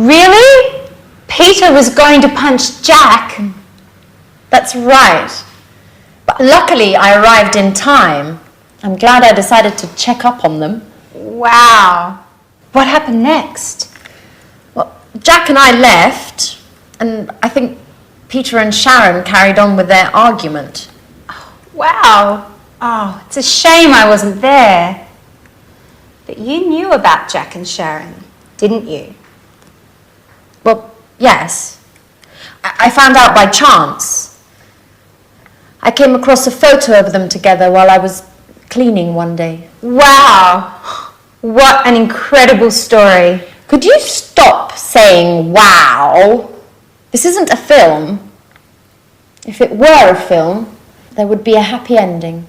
Really? Peter was going to punch Jack? That's right. But luckily I arrived in time. I'm glad I decided to check up on them. Wow. What happened next? Well, Jack and I left, and I think Peter and Sharon carried on with their argument. Wow. Oh, it's a shame I wasn't there. But you knew about Jack and Sharon, didn't you? Well, yes. I found out by chance. I came across a photo of them together while I was cleaning one day. Wow. What an incredible story. Could you stop saying wow? This isn't a film. If it were a film, there would be a happy ending.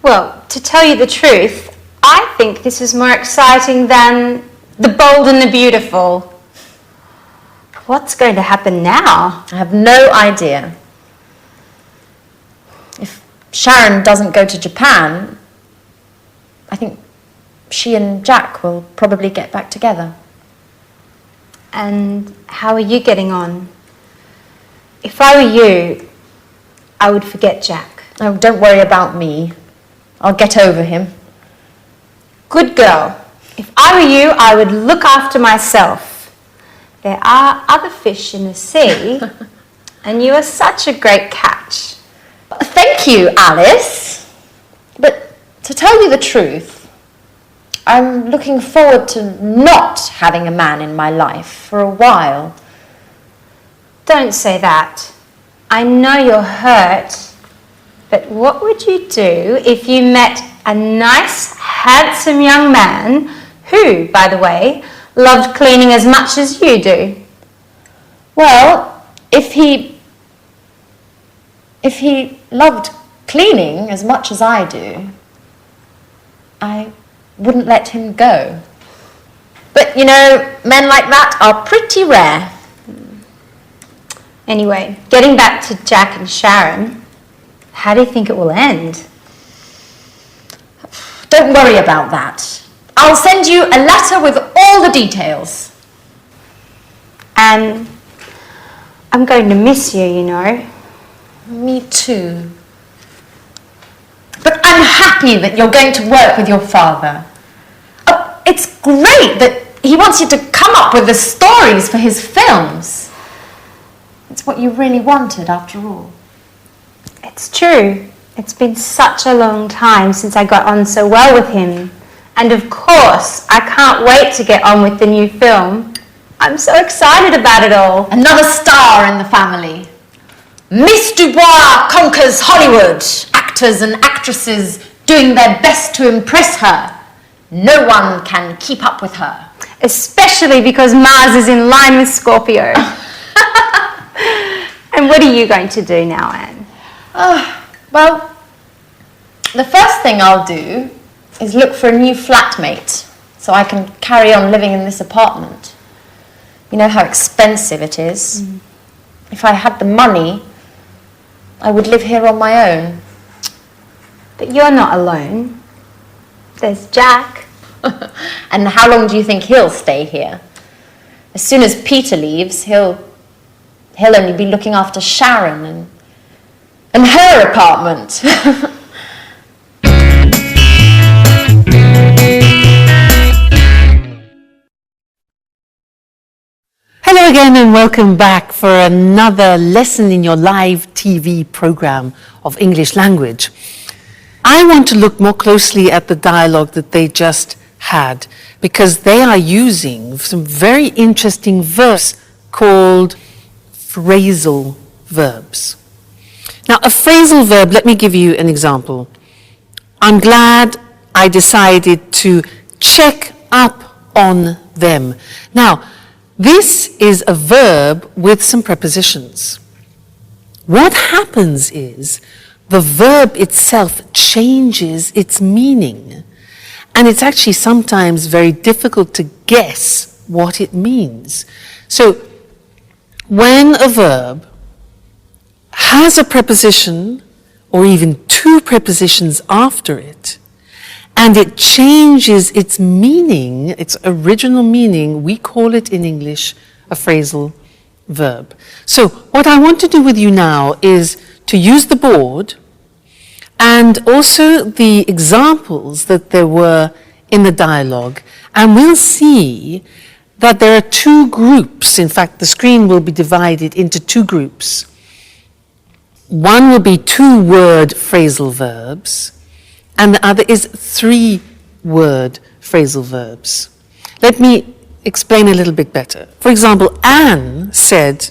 Well, to tell you the truth, I think this is more exciting than The Bold and the Beautiful. What's going to happen now? I have no idea. If Sharon doesn't go to Japan, I think she and Jack will probably get back together. And how are you getting on? If I were you, I would forget Jack. Oh, don't worry about me. I'll get over him. Good girl. If I were you, I would look after myself. There are other fish in the sea, and you are such a great catch. Thank you, Alice. But to tell you the truth, I'm looking forward to not having a man in my life for a while. Don't say that. I know you're hurt, but what would you do if you met a nice, handsome young man who, by the way, loved cleaning as much as you do? Well, if he loved cleaning as much as I do, I wouldn't let him go. But, you know, men like that are pretty rare. Anyway, getting back to Jack and Sharon, how do you think it will end? Don't worry about that. I'll send you a letter with all the details. And I'm going to miss you, you know. Me too. But I'm happy that you're going to work with your father. Oh, it's great that he wants you to come up with the stories for his films. It's what you really wanted after all. It's true. It's been such a long time since I got on so well with him. And of course, I can't wait to get on with the new film. I'm so excited about it all. Another star in the family. Miss Dubois conquers Hollywood. Actors and actresses doing their best to impress her. No one can keep up with her. Especially because Mars is in line with Scorpio. And what are you going to do now, Anne? Well, the first thing I'll do is look for a new flatmate so I can carry on living in this apartment. You know how expensive it is. If I had the money, I would live here on my own. But you're not alone. There's Jack. And how long do you think he'll stay here? As soon as Peter leaves, he'll only be looking after Sharon and her apartment. Hello again and welcome back for another lesson in your live TV program of English language. I want to look more closely at the dialogue that they just had because they are using some very interesting verbs called phrasal verbs. Now, a phrasal verb, let me give you an example. I'm glad I decided to check up on them. Now, this is a verb with some prepositions. What happens is the verb itself changes its meaning, and it's actually sometimes very difficult to guess what it means. So, when a verb has a preposition or even two prepositions after it, and it changes its meaning, its original meaning. We call it in English a phrasal verb. So what I want to do with you now is to use the board and also the examples that there were in the dialogue, and we'll see that there are two groups. In fact, the screen will be divided into two groups. One will be 2-word phrasal verbs, and the other is 3-word phrasal verbs. Let me explain a little bit better. For example, Anne said,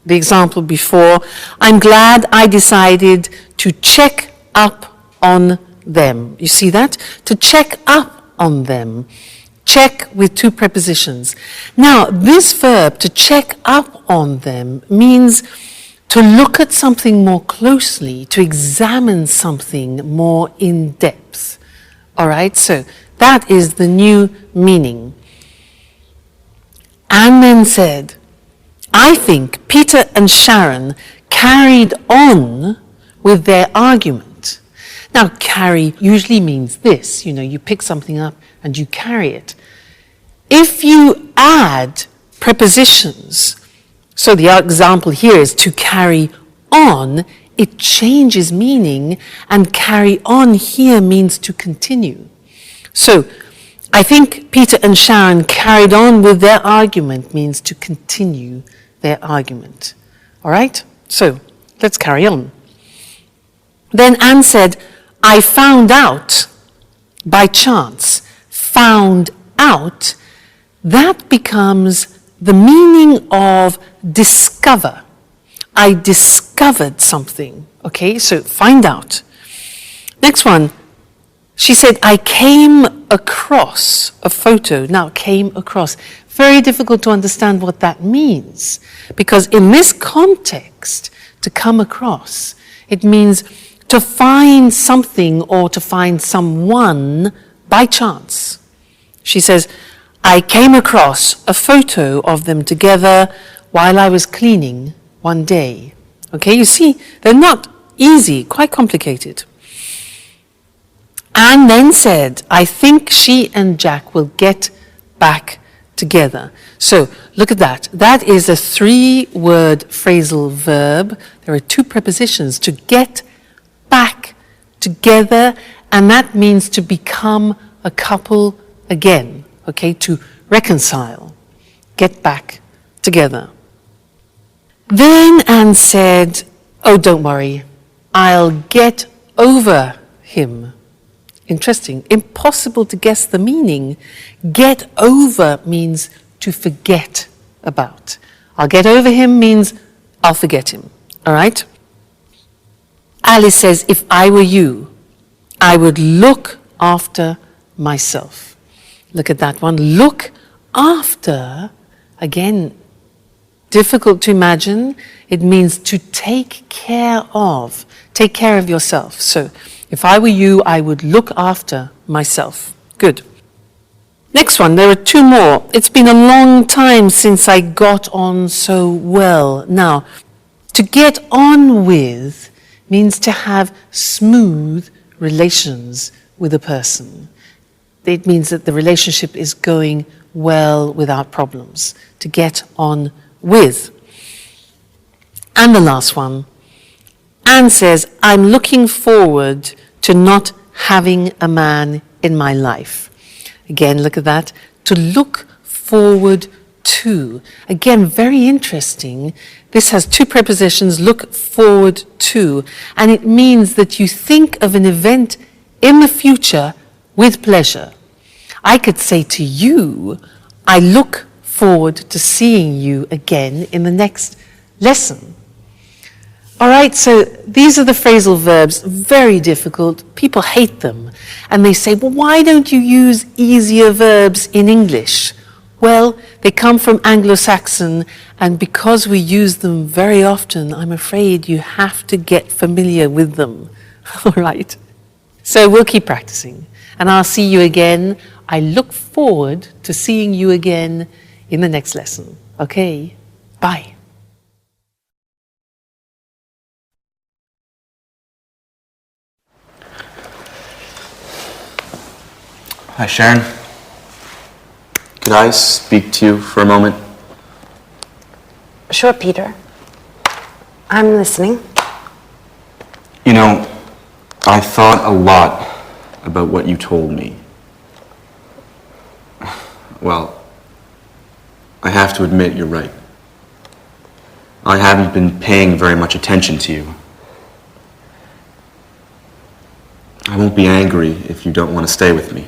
the example before, I'm glad I decided to check up on them. You see that? To check up on them. Check with 2 prepositions. Now, this verb, to check up on them, means to look at something more closely, to examine something more in depth. All right, so that is the new meaning. Anne then said, I think Peter and Sharon carried on with their argument. Now, carry usually means this, you pick something up and you carry it. If you add prepositions, so the example here is to carry on, it changes meaning, and carry on here means to continue. So, I think Peter and Sharon carried on with their argument means to continue their argument. All right? So, let's carry on. Then Anne said, I found out by chance. Found out, that becomes the meaning of discover. I discovered something. Okay, so find out. Next one. She said, I came across a photo. Now, came across. Very difficult to understand what that means. Because in this context, to come across, it means to find something or to find someone by chance. She says, I came across a photo of them together while I was cleaning one day. Okay, you see, they're not easy, quite complicated. Anne then said, I think she and Jack will get back together. So, look at that. That is a 3-word phrasal verb. There are 2 prepositions, to get back together, and that means to become a couple again. Okay, to reconcile, get back together. Then Anne said, oh, don't worry, I'll get over him. Interesting, impossible to guess the meaning. Get over means to forget about. I'll get over him means I'll forget him, all right? Alice says, if I were you, I would look after myself. Look at that one. Look after, again, difficult to imagine. It means to take care of. Take care of yourself. So, if I were you, I would look after myself. Good. Next one, there are 2 more. It's been a long time since I got on so well. Now, to get on with means to have smooth relations with a person. It means that the relationship is going well without problems. To get on with. And the last one. Anne says, I'm looking forward to not having a man in my life. Again, look at that. To look forward to. Again, very interesting. This has 2 prepositions, look forward to. And it means that you think of an event in the future with pleasure. I could say to you, I look forward to seeing you again in the next lesson. All right, so these are the phrasal verbs, very difficult. People hate them. And they say, well, why don't you use easier verbs in English? Well, they come from Anglo-Saxon, and because we use them very often, I'm afraid you have to get familiar with them. All right? So we'll keep practicing. And I'll see you again. I look forward to seeing you again in the next lesson. Okay? Bye. Hi, Sharon. Could I speak to you for a moment? Sure, Peter. I'm listening. You know, I thought a lot about what you told me. Well, I have to admit you're right. I haven't been paying very much attention to you. I won't be angry if you don't want to stay with me.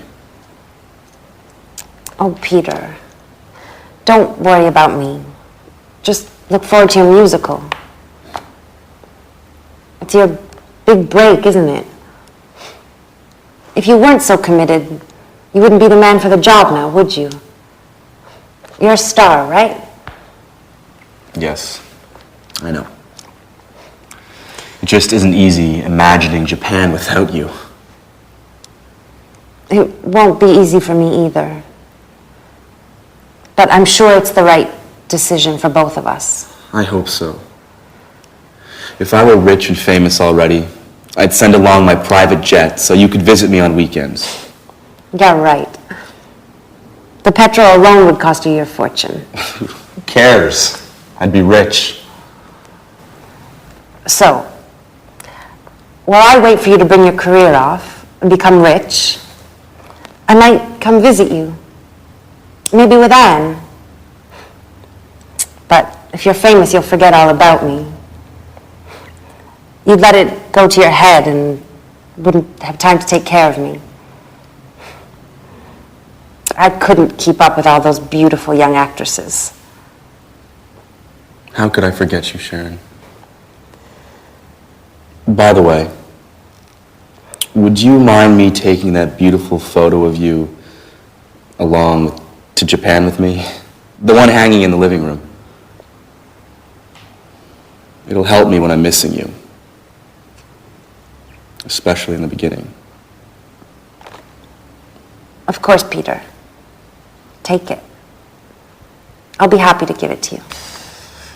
Oh, Peter. Don't worry about me. Just look forward to your musical. It's your big break, isn't it? If you weren't so committed, you wouldn't be the man for the job now, would you? You're a star, right? Yes, I know. It just isn't easy imagining Japan without you. It won't be easy for me either. But I'm sure it's the right decision for both of us. I hope so. If I were rich and famous already, I'd send along my private jet so you could visit me on weekends. Yeah, right. The petrol alone would cost you your fortune. Who cares? I'd be rich. So, while I wait for you to bring your career off and become rich, I might come visit you. Maybe with Anne. But if you're famous, you'll forget all about me. You'd let it go to your head and wouldn't have time to take care of me. I couldn't keep up with all those beautiful young actresses. How could I forget you, Sharon? By the way, would you mind me taking that beautiful photo of you along to Japan with me? The one hanging in the living room. It'll help me when I'm missing you. Especially in the beginning. Of course, Peter. Take it. I'll be happy to give it to you.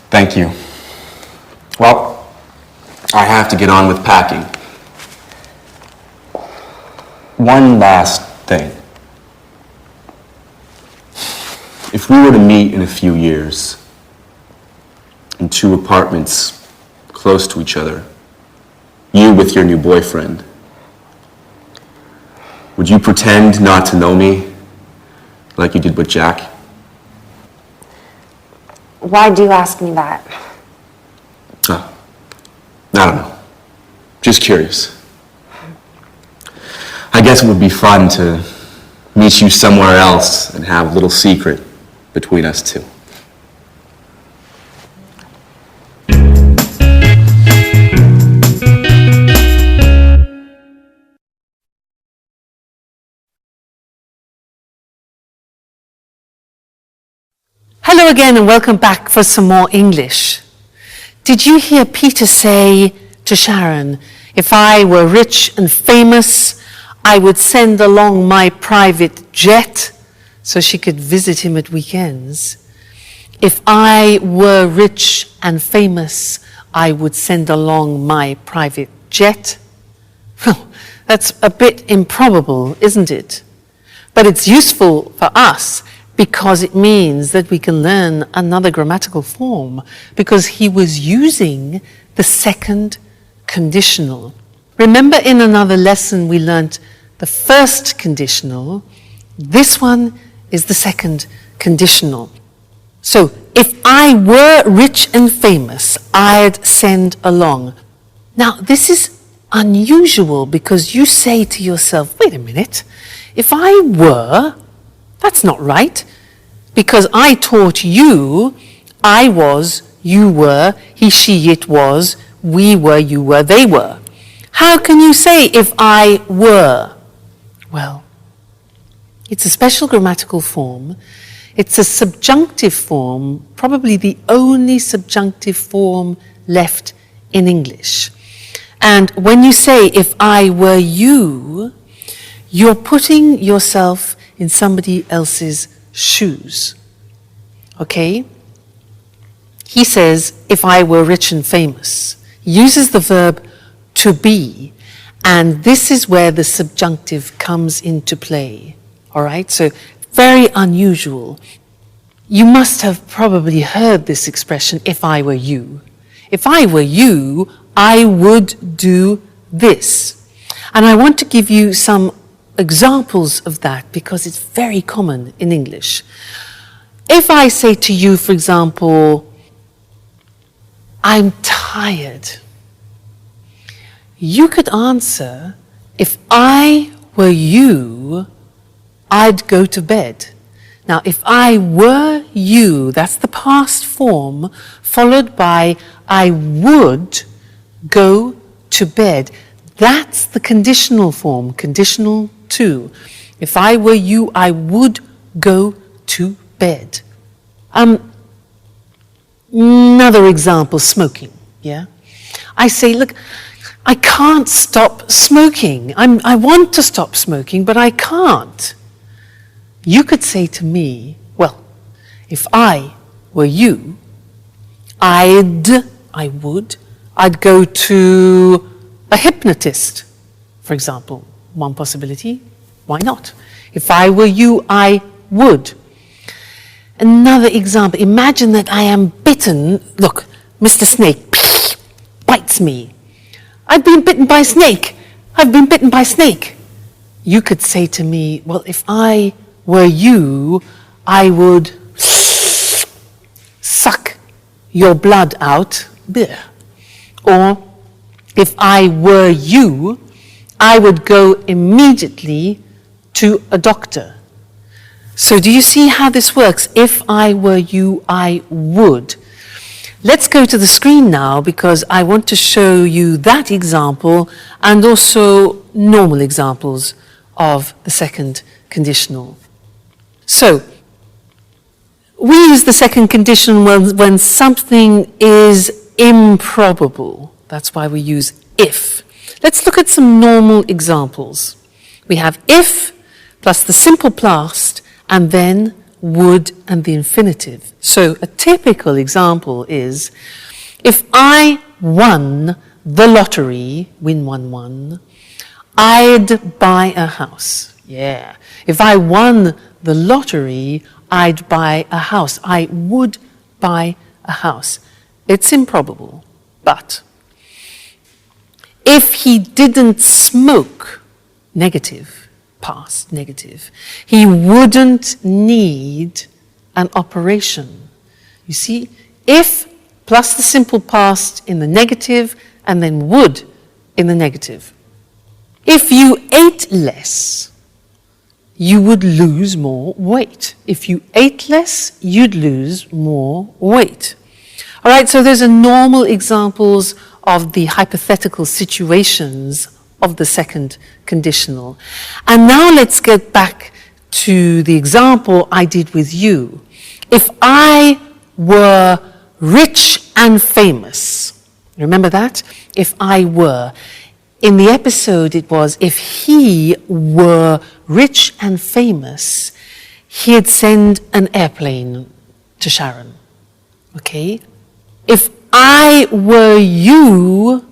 Thank you. Well, I have to get on with packing. One last thing. If we were to meet in a few years, in 2 apartments close to each other, you with your new boyfriend, would you pretend not to know me like you did with Jack? Why do you ask me that? Oh, I don't know. Just curious. I guess it would be fun to meet you somewhere else and have a little secret between us two. Hello again and welcome back for some more English. Did you hear Peter say to Sharon, if I were rich and famous, I would send along my private jet so she could visit him at weekends? If I were rich and famous, I would send along my private jet? Well, that's a bit improbable, isn't it? But it's useful for us because it means that we can learn another grammatical form, because he was using the second conditional. Remember, in another lesson we learnt the first conditional. This one is the second conditional. So, if I were rich and famous, I'd send along. Now, this is unusual because you say to yourself, wait a minute, if I were, that's not right, because I taught you, I was, you were, he, she, it was, we were, you were, they were. How can you say if I were? Well, it's a special grammatical form. It's a subjunctive form, probably the only subjunctive form left in English. And when you say, if I were you, you're putting yourself in somebody else's shoes. Okay? He says, if I were rich and famous. He uses the verb to be, and this is where the subjunctive comes into play. All right, so very unusual. You must have probably heard this expression, if I were you. If I were you, I would do this. And I want to give you some examples of that because it's very common in English. If I say to you, for example, I'm tired, you could answer, if I were you, I'd go to bed. Now, if I were you, that's the past form, followed by I would go to bed. That's the conditional form, conditional to. If I were you, I would go to bed. Another example, smoking, yeah? I say, look, I can't stop smoking. I want to stop smoking, but I can't. You could say to me, well, if I were you, I'd go to a hypnotist, for example. One possibility, why not? If I were you, I would. Another example, imagine that I am bitten. Look, Mr. Snake bites me. I've been bitten by a snake. I've been bitten by a snake. You could say to me, well, if I were you, I would suck your blood out. Or, if I were you, I would go immediately to a doctor. So do you see how this works? If I were you, I would. Let's go to the screen now because I want to show you that example and also normal examples of the second conditional. So, we use the second conditional when something is improbable. That's why we use if. Let's look at some normal examples. We have if plus the simple past and then would and the infinitive. So a typical example is, if I won the lottery, win 1-1, I'd buy a house. Yeah. If I won the lottery, I'd buy a house. I would buy a house. It's improbable, but if he didn't smoke, negative, past, negative, he wouldn't need an operation. You see, if plus the simple past in the negative and then would in the negative. If you ate less, you would lose more weight. If you ate less, you'd lose more weight. All right, so those are normal examples of the hypothetical situations of the second conditional. And now let's get back to the example I did with you. If I were rich and famous, remember that? If I were. In the episode it was, if he were rich and famous, he'd send an airplane to Sharon. Okay? If I were you,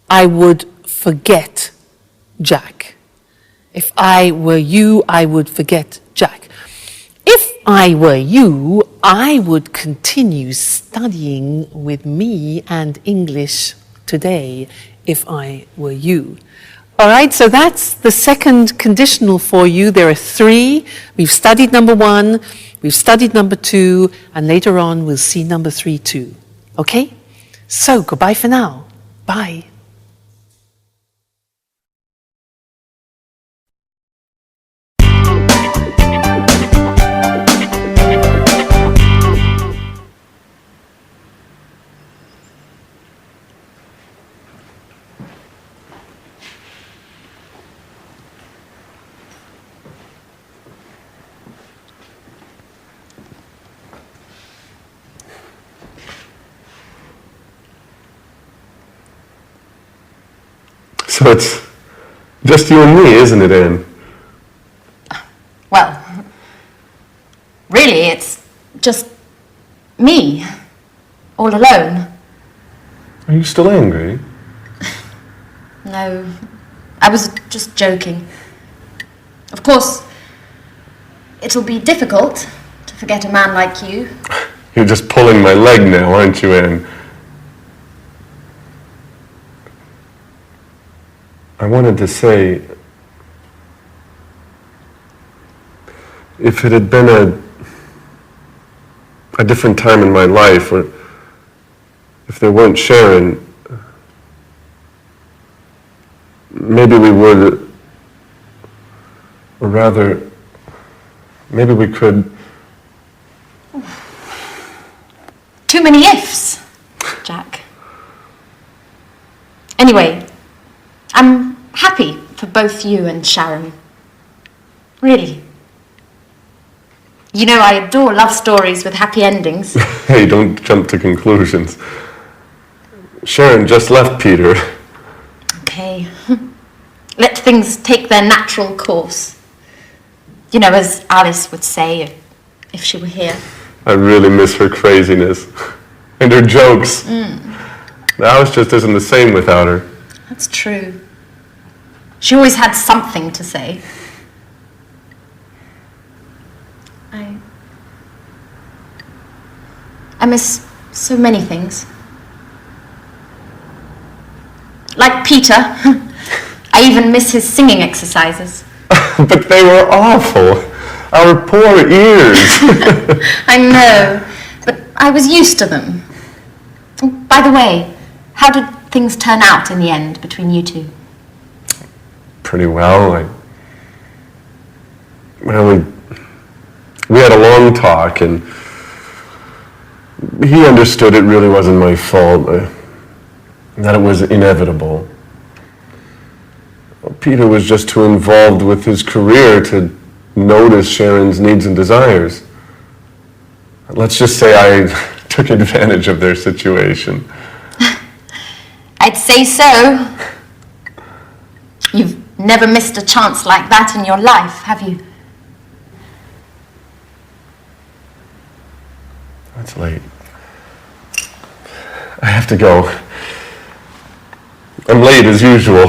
I would forget Jack. If I were you, I would forget Jack. If I were you, I would continue studying with me and English today. If I were you. All right, so that's the second conditional for you. There are 3. We've studied number 1, we've studied number 2, and later on we'll see number 3 too. Okay? So, goodbye for now. Bye. So it's just you and me, isn't it, Anne? Well, really, it's just me, all alone. Are you still angry? No, I was just joking. Of course, it'll be difficult to forget a man like you. You're just pulling my leg now, aren't you, Anne? I wanted to say, if it had been a different time in my life, or if there weren't Sharon, maybe we would, or rather, maybe we could. Too many ifs, Jack. Anyway, I'm happy for both you and Sharon. Really. You know, I adore love stories with happy endings. Hey, don't jump to conclusions. Sharon just left Peter. Okay. Let things take their natural course. You know, as Alice would say if she were here. I really miss her craziness. And her jokes. The house just isn't the same without her. That's true. She always had something to say. I miss so many things. Like Peter. I even miss his singing exercises. But they were awful. Our poor ears. I know, but I was used to them. Oh, by the way, how did things turn out in the end between you two? Pretty well. We had a long talk, and he understood it really wasn't my fault, that it was inevitable. Peter was just too involved with his career to notice Sharon's needs and desires. Let's just say I took advantage of their situation. I'd say so. You've never missed a chance like that in your life, have you? It's late. I have to go. I'm late as usual.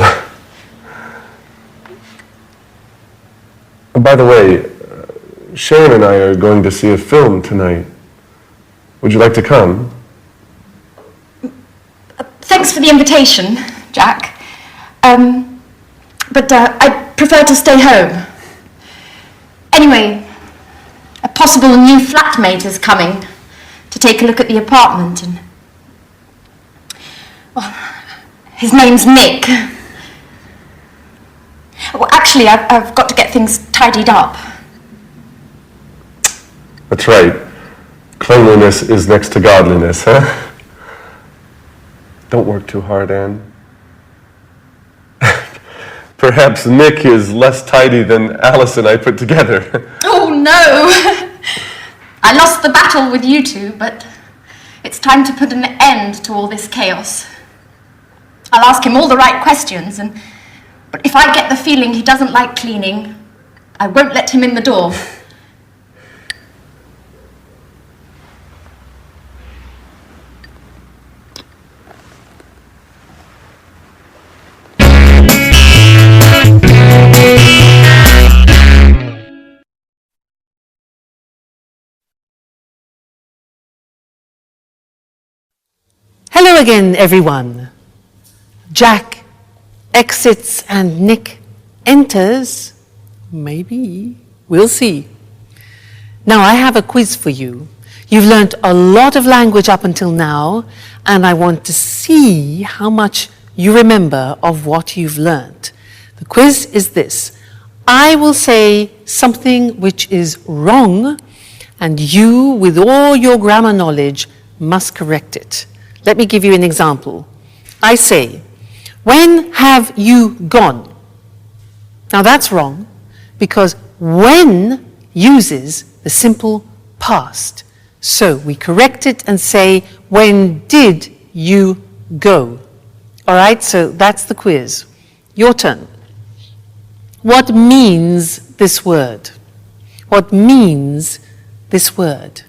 By the way, Sharon and I are going to see a film tonight. Would you like to come? Thanks for the invitation, Jack. But I prefer to stay home. Anyway, a possible new flatmate is coming to take a look at the apartment, and well, his name's Nick. Well, actually, I've got to get things tidied up. That's right. Cleanliness is next to godliness, huh? Don't work too hard, Anne. Perhaps Nick is less tidy than Alice and I put together. Oh, no! I lost the battle with you two, but it's time to put an end to all this chaos. I'll ask him all the right questions, but if I get the feeling he doesn't like cleaning, I won't let him in the door. Hello again, everyone. Jack exits and Nick enters. Maybe. We'll see. Now, I have a quiz for you. You've learnt a lot of language up until now, and I want to see how much you remember of what you've learnt. The quiz is this. I will say something which is wrong, and you, with all your grammar knowledge, must correct it. Let me give you an example. I say, when have you gone? Now that's wrong, because when uses the simple past. So we correct it and say, when did you go? All right, so that's the quiz. Your turn. What means this word? What means this word?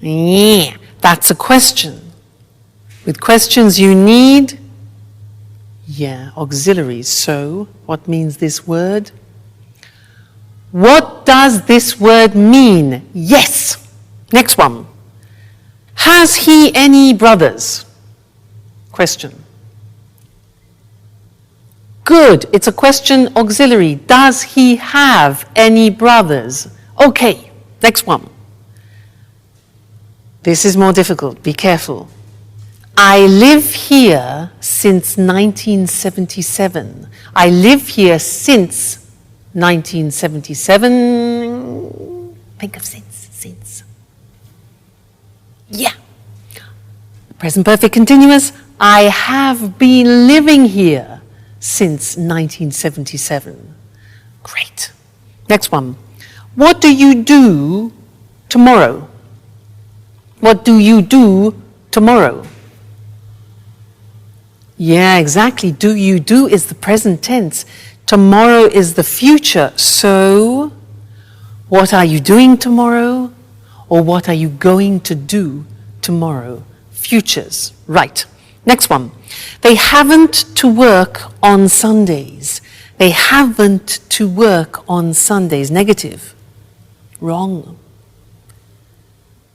Yeah. That's a question. With questions you need, auxiliaries. So, what means this word? What does this word mean? Yes. Next one. Has he any brothers? Question. Good. It's a question auxiliary. Does he have any brothers? Okay. Next one. This is more difficult. Be careful. I live here since 1977. I live here since 1977. Think of since. Yeah. Present perfect continuous. I have been living here since 1977. Great. Next one. What do you do tomorrow? What do you do tomorrow? Yeah, exactly. Do you do is the present tense. Tomorrow is the future. So, what are you doing tomorrow? Or what are you going to do tomorrow? Futures. Right. Next one. They haven't to work on Sundays. They haven't to work on Sundays. Negative. Wrong.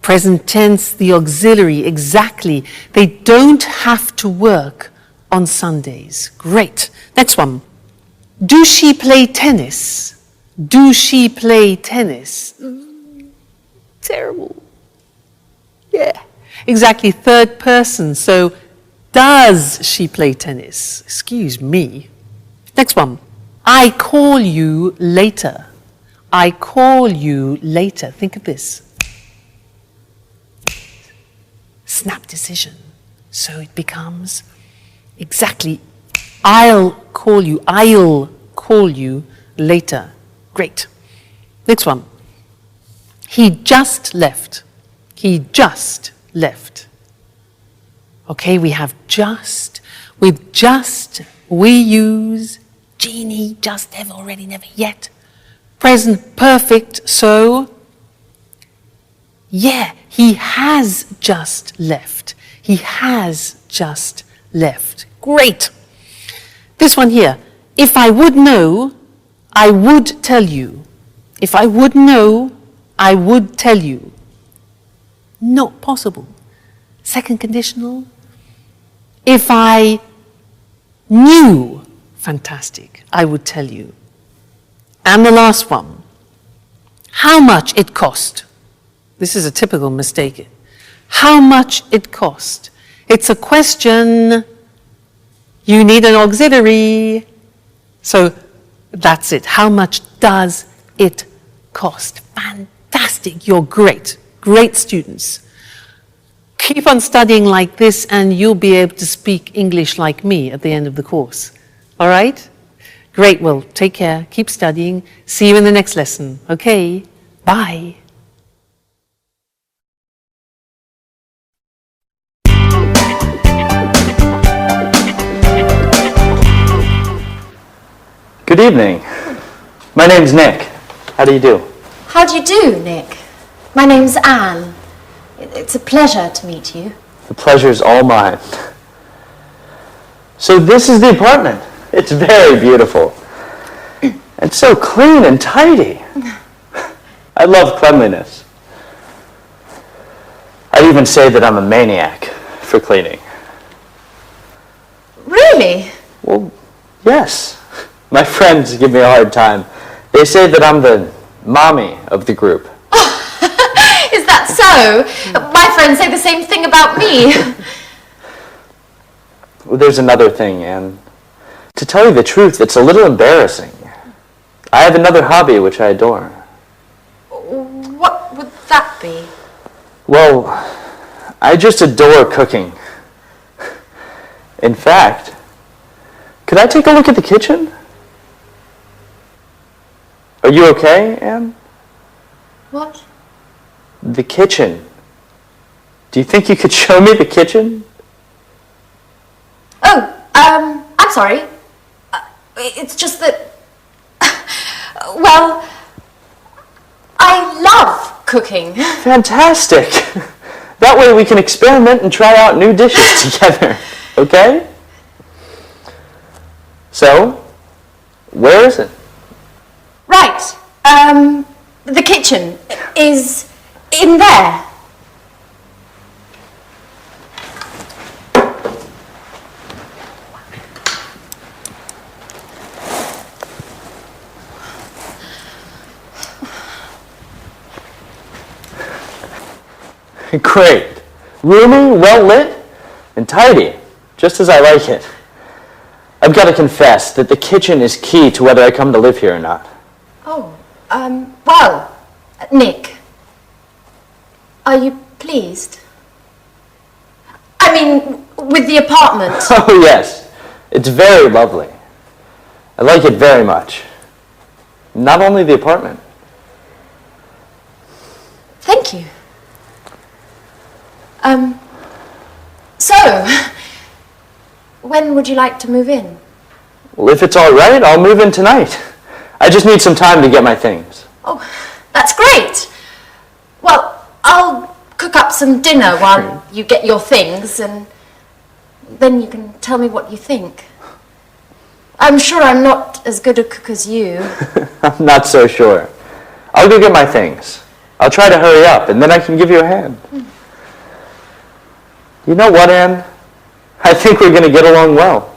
Present tense, the auxiliary. Exactly. They don't have to work on Sundays. Great. Next one. Do she play tennis? Do she play tennis? Terrible. Yeah. Exactly. Third person. So, does she play tennis? Excuse me. Next one. I call you later. I call you later. Think of this. Snap decision. So it becomes exactly, I'll call you later. Great. Next one. He just left. He just left. Okay, we have just. With just, we use genie, just, ever, already, never, yet. Present perfect, so, yeah, he has just left. He has just left. Great. This one here. If I would know, I would tell you. If I would know, I would tell you. Not possible. Second conditional. If I knew, fantastic, I would tell you. And the last one. How much it cost. This is a typical mistake. How much it cost. It's a question. You need an auxiliary. So that's it. How much does it cost? Fantastic. You're great. Great students. Keep on studying like this and you'll be able to speak English like me at the end of the course. All right? Great. Well, take care. Keep studying. See you in the next lesson. Okay? Bye. Good evening. My name's Nick. How do you do? How do you do, Nick? My name's Anne. It's a pleasure to meet you. The pleasure's all mine. So this is the apartment. It's very beautiful. It's so clean and tidy. I love cleanliness. I'd even say that I'm a maniac for cleaning. Really? Well, yes. My friends give me a hard time. They say that I'm the mommy of the group. Is that so? My friends say the same thing about me. Well, there's another thing, Anne. To tell you the truth, it's a little embarrassing. I have another hobby which I adore. What would that be? Well, I just adore cooking. In fact, could I take a look at the kitchen? Are you okay, Anne? What? The kitchen. Do you think you could show me the kitchen? Oh, I'm sorry. It's just that, well, I love cooking. Fantastic. That way we can experiment and try out new dishes together, okay? So, where is it? Right, The kitchen is in there. Great. Roomy, well lit, and tidy, just as I like it. I've got to confess that the kitchen is key to whether I come to live here or not. Oh, well, Nick, are you pleased? I mean, with the apartment? Oh, yes. It's very lovely. I like it very much. Not only the apartment. Thank you. So, when would you like to move in? Well, if it's all right, I'll move in tonight. I just need some time to get my things. Oh, that's great. Well, I'll cook up some dinner while you get your things, and then you can tell me what you think. I'm sure I'm not as good a cook as you. I'm not so sure. I'll go get my things. I'll try to hurry up, and then I can give you a hand. You know what, Anne? I think we're going to get along well.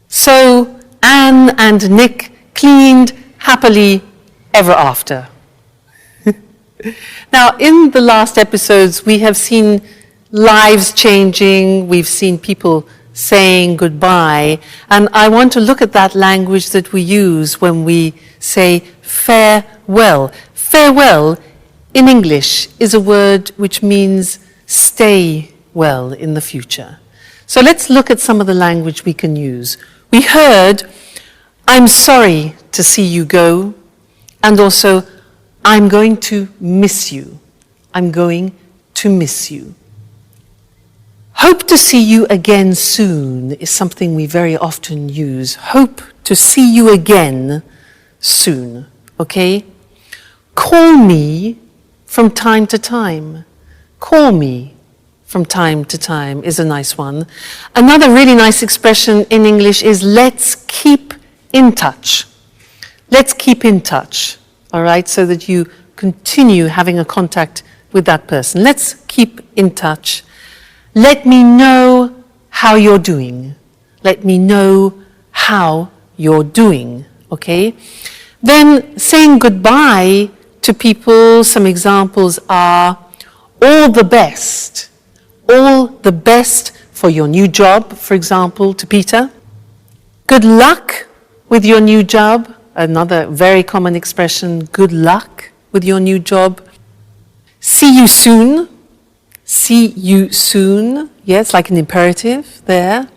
So Anne and Nick cleaned happily ever after. Now, in the last episodes, we have seen lives changing, we've seen people saying goodbye, and I want to look at that language that we use when we say farewell. Farewell in English is a word which means stay well in the future. So let's look at some of the language we can use. We heard, I'm sorry to see you go, and also, I'm going to miss you. I'm going to miss you. Hope to see you again soon is something we very often use. Hope to see you again soon, okay? Call me from time to time. Call me from time to time is a nice one. Another really nice expression in English is let's keep in touch. Let's keep in touch, all right, so that you continue having a contact with that person. Let's keep in touch. Let me know how you're doing. Let me know how you're doing, okay? Then saying goodbye to people, some examples are all the best. All the best for your new job, for example, to Peter. Good luck with your new job, another very common expression, good luck with your new job. See you soon. See you soon. Yes, like an imperative there.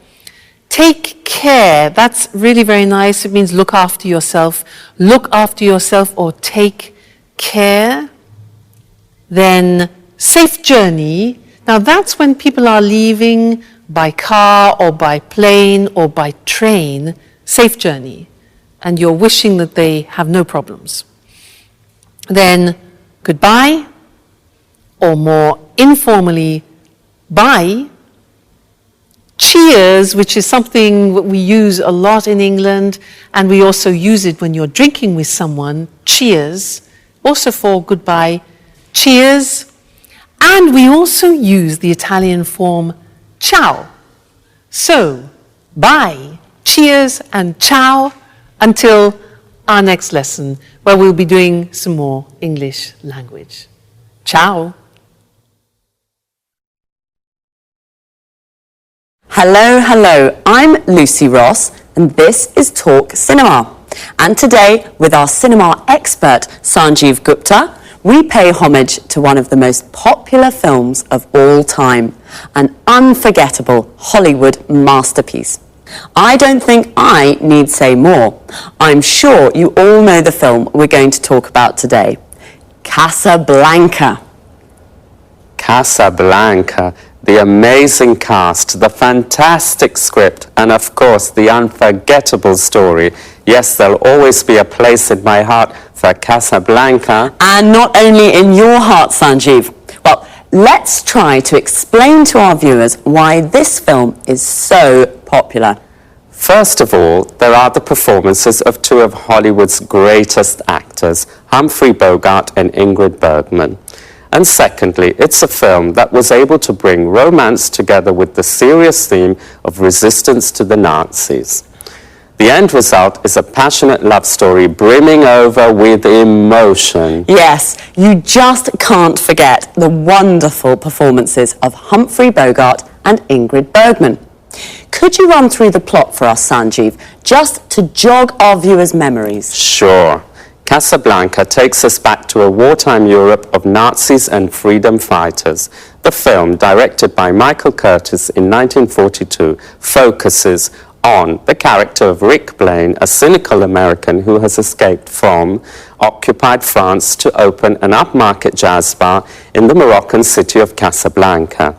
Take care. That's really very nice. It means look after yourself. Look after yourself or take care. Then safe journey. Now that's when people are leaving by car or by plane or by train. Safe journey. And you're wishing that they have no problems. Then goodbye, or more informally, bye. Cheers, which is something that we use a lot in England, and we also use it when you're drinking with someone. Cheers, also for goodbye. Cheers. And we also use the Italian form ciao. So, bye, cheers, and ciao until our next lesson, where we'll be doing some more English language. Ciao. Hello, hello, I'm Lucy Ross and this is Talk Cinema. And today, with our cinema expert Sanjeev Gupta, we pay homage to one of the most popular films of all time, an unforgettable Hollywood masterpiece. I don't think I need say more. I'm sure you all know the film we're going to talk about today, Casablanca. Casablanca, the amazing cast, the fantastic script, and of course the unforgettable story. Yes, there'll always be a place in my heart for Casablanca. And not only in your heart, Sanjeev. Well, let's try to explain to our viewers why this film is so popular. First of all, there are the performances of two of Hollywood's greatest actors, Humphrey Bogart and Ingrid Bergman. And secondly, it's a film that was able to bring romance together with the serious theme of resistance to the Nazis. The end result is a passionate love story brimming over with emotion. Yes, you just can't forget the wonderful performances of Humphrey Bogart and Ingrid Bergman. Could you run through the plot for us, Sanjeev, just to jog our viewers' memories? Sure. Casablanca takes us back to a wartime Europe of Nazis and freedom fighters. The film, directed by Michael Curtiz in 1942, focuses on the character of Rick Blaine, a cynical American who has escaped from occupied France to open an upmarket jazz bar in the Moroccan city of Casablanca.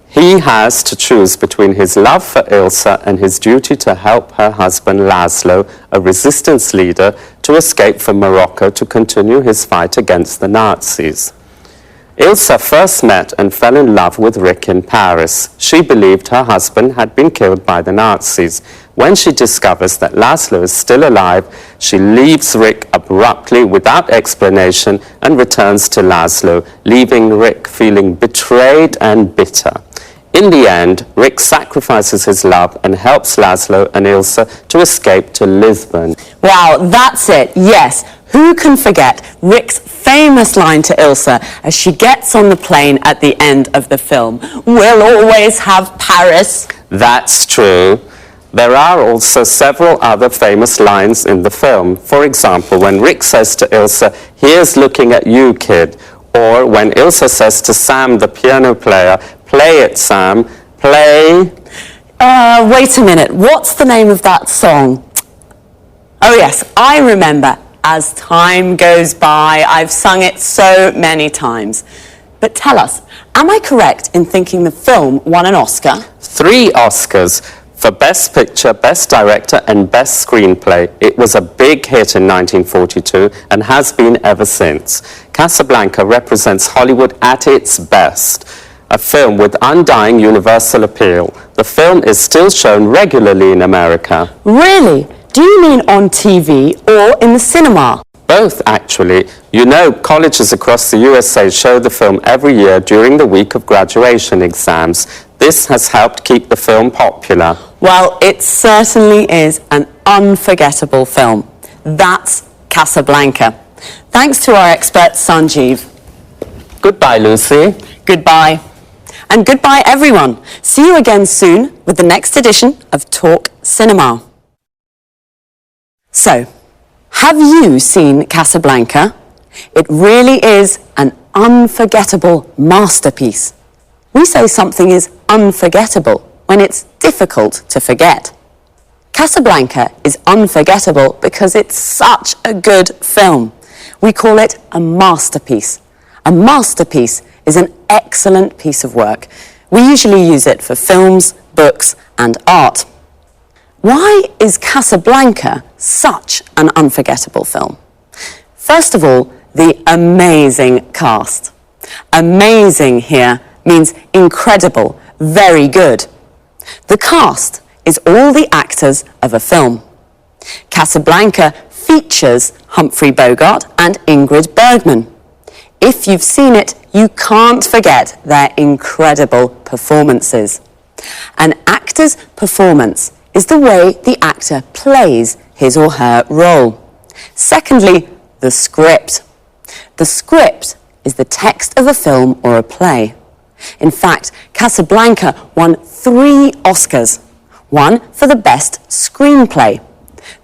He has to choose between his love for Ilsa and his duty to help her husband Laszlo, a resistance leader, to escape from Morocco to continue his fight against the Nazis. Ilsa first met and fell in love with Rick in Paris. She believed her husband had been killed by the Nazis. When she discovers that Laszlo is still alive, she leaves Rick abruptly without explanation and returns to Laszlo, leaving Rick feeling betrayed and bitter. In the end, Rick sacrifices his love and helps Laszlo and Ilsa to escape to Lisbon. Wow, that's it, yes. Who can forget Rick's famous line to Ilsa as she gets on the plane at the end of the film? "We'll always have Paris." That's true. There are also several other famous lines in the film. For example, when Rick says to Ilsa, "Here's looking at you, kid." Or when Ilsa says to Sam, the piano player, "Play it, Sam, play." Wait a minute, what's the name of that song? Oh yes, I remember. As time goes by, I've sung it so many times. But tell us, am I correct in thinking the film won an Oscar? 3 Oscars for Best Picture, Best Director and Best Screenplay. It was a big hit in 1942 and has been ever since. Casablanca represents Hollywood at its best. A film with undying universal appeal. The film is still shown regularly in America. Really? Do you mean on TV or in the cinema? Both, actually. You know, colleges across the USA show the film every year during the week of graduation exams. This has helped keep the film popular. Well, it certainly is an unforgettable film. That's Casablanca. Thanks to our expert, Sanjeev. Goodbye, Lucy. Goodbye. And goodbye, everyone. See you again soon with the next edition of Talk Cinema. So, have you seen Casablanca? It really is an unforgettable masterpiece. We say something is unforgettable when it's difficult to forget. Casablanca is unforgettable because it's such a good film. We call it a masterpiece. A masterpiece is an excellent piece of work. We usually use it for films, books, and art. Why is Casablanca such an unforgettable film? First of all, the amazing cast. Amazing here means incredible, very good. The cast is all the actors of a film. Casablanca features Humphrey Bogart and Ingrid Bergman. If you've seen it, you can't forget their incredible performances. An actor's performance is the way the actor plays his or her role. Secondly, the script. The script is the text of a film or a play. In fact, Casablanca won 3 Oscars, one for the best screenplay.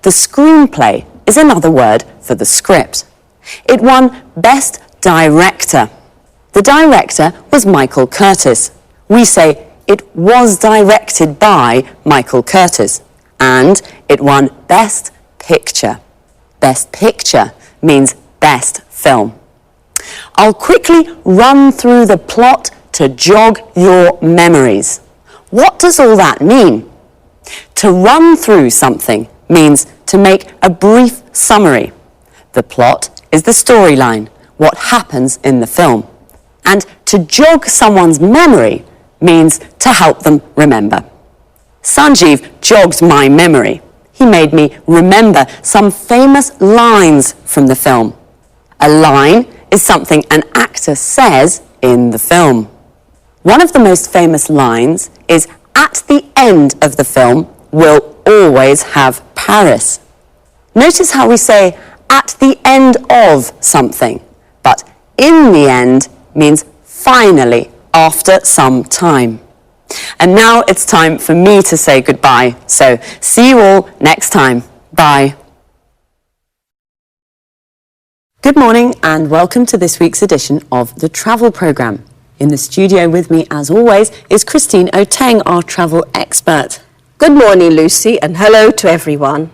The screenplay is another word for the script. It won Best Director. The director was Michael Curtiz. We say it was directed by Michael Curtiz, and it won Best Picture. Best Picture means best film. I'll quickly run through the plot to jog your memories. What does all that mean? To run through something means to make a brief summary. The plot is the storyline, what happens in the film. And to jog someone's memory means to help them remember. Sanjeev jogged my memory. He made me remember some famous lines from the film. A line is something an actor says in the film. One of the most famous lines is, "At the end of the film, we'll always have Paris." Notice how we say, "at the end of something," but "in the end" means finally, after some time. And now it's time for me to say goodbye. So see you all next time. Bye. Good morning and welcome to this week's edition of the Travel Programme. In the studio with me, as always, is Christine Oteng, our travel expert. Good morning, Lucy, and hello to everyone.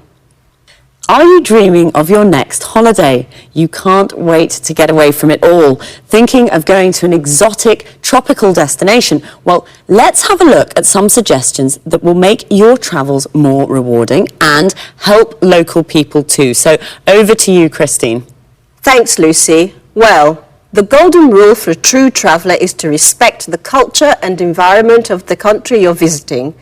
Are you dreaming of your next holiday? You can't wait to get away from it all. Thinking of going to an exotic, tropical destination? Well, let's have a look at some suggestions that will make your travels more rewarding and help local people too. So over to you, Christine. Thanks, Lucy. Well, the golden rule for a true traveller is to respect the culture and environment of the country you're visiting.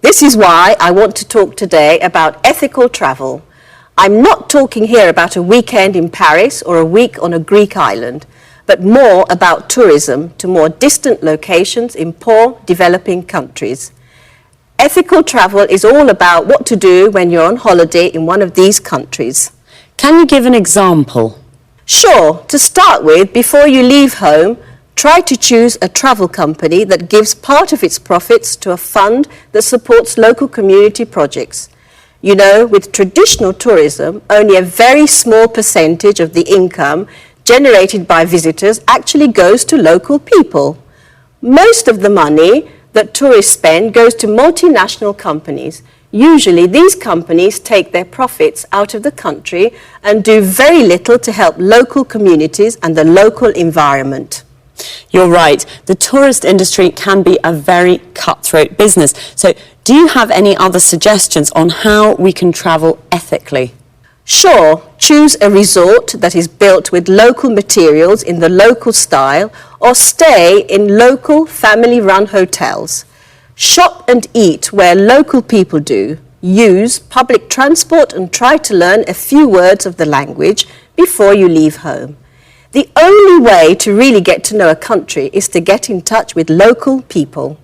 This is why I want to talk today about ethical travel. I'm not talking here about a weekend in Paris or a week on a Greek island, but more about tourism to more distant locations in poor developing countries. Ethical travel is all about what to do when you're on holiday in one of these countries. Can you give an example? Sure. To start with, before you leave home, try to choose a travel company that gives part of its profits to a fund that supports local community projects. You know, with traditional tourism, only a very small percentage of the income generated by visitors actually goes to local people. Most of the money that tourists spend goes to multinational companies. Usually, these companies take their profits out of the country and do very little to help local communities and the local environment. You're right. The tourist industry can be a very cutthroat business. So do you have any other suggestions on how we can travel ethically? Sure. Choose a resort that is built with local materials in the local style, or stay in local family-run hotels. Shop and eat where local people do. Use public transport and try to learn a few words of the language before you leave home. The only way to really get to know a country is to get in touch with local people.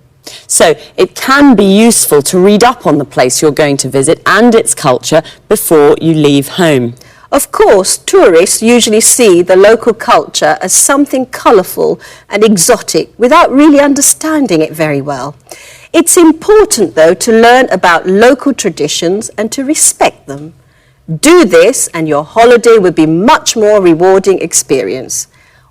So it can be useful to read up on the place you're going to visit and its culture before you leave home. Of course, tourists usually see the local culture as something colourful and exotic without really understanding it very well. It's important, though, to learn about local traditions and to respect them. Do this and your holiday will be much more rewarding experience.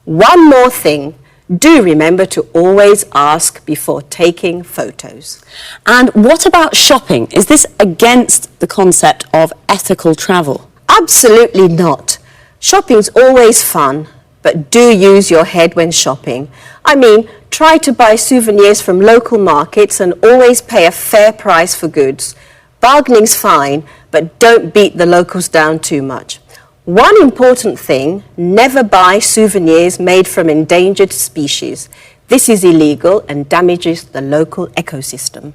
One more thing. Do remember to always ask before taking photos. And what about shopping? Is this against the concept of ethical travel? Absolutely not. Shopping's always fun, but do use your head when shopping. I mean, try to buy souvenirs from local markets and always pay a fair price for goods. Bargaining's fine, but don't beat the locals down too much. One important thing, never buy souvenirs made from endangered species. This is illegal and damages the local ecosystem.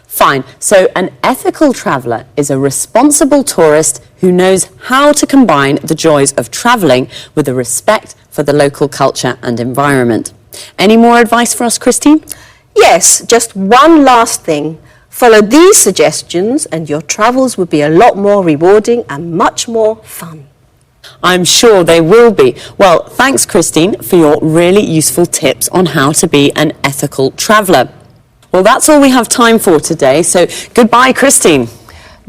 Fine. So an ethical traveller is a responsible tourist who knows how to combine the joys of travelling with a respect for the local culture and environment. Any more advice for us, Christine? Yes, just one last thing. Follow these suggestions and your travels will be a lot more rewarding and much more fun. I'm sure they will be. Well, thanks, Christine, for your really useful tips on how to be an ethical traveller. Well, that's all we have time for today, so goodbye, Christine.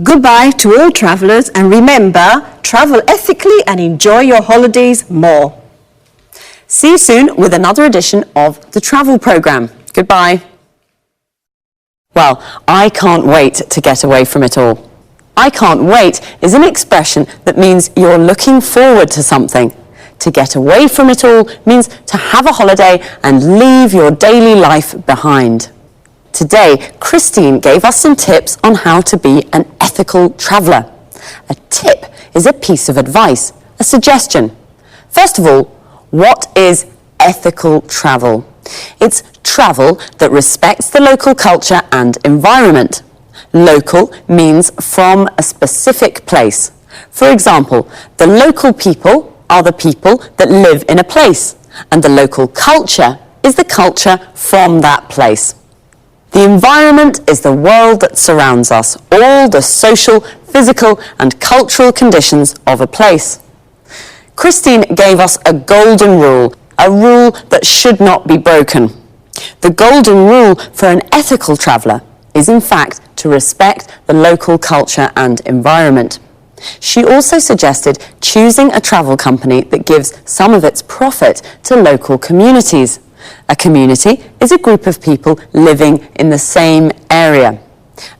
Goodbye to all travellers, and remember, travel ethically and enjoy your holidays more. See you soon with another edition of the Travel Programme. Goodbye. Well, I can't wait to get away from it all. I can't wait is an expression that means you're looking forward to something. To get away from it all means to have a holiday and leave your daily life behind. Today, Christine gave us some tips on how to be an ethical traveller. A tip is a piece of advice, a suggestion. First of all, what is ethical travel? It's travel that respects the local culture and environment. Local means from a specific place. For example, the local people are the people that live in a place, and the local culture is the culture from that place. The environment is the world that surrounds us, all the social, physical and cultural conditions of a place. Christine gave us a golden rule, a rule that should not be broken. The golden rule for an ethical traveller is in fact to respect the local culture and environment. She also suggested choosing a travel company that gives some of its profit to local communities. A community is a group of people living in the same area.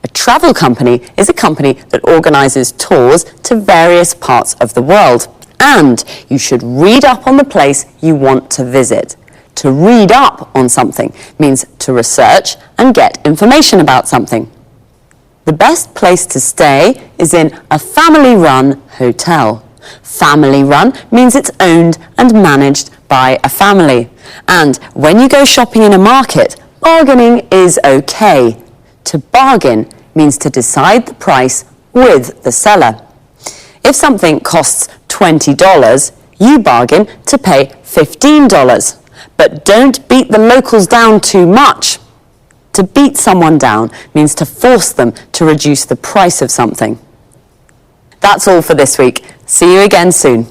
A travel company is a company that organises tours to various parts of the world. And you should read up on the place you want to visit. To read up on something means to research and get information about something. The best place to stay is in a family-run hotel. Family-run means it's owned and managed by a family. And when you go shopping in a market, bargaining is okay. To bargain means to decide the price with the seller. If something costs $20, you bargain to pay $15. But don't beat the locals down too much. To beat someone down means to force them to reduce the price of something. That's all for this week. See you again soon.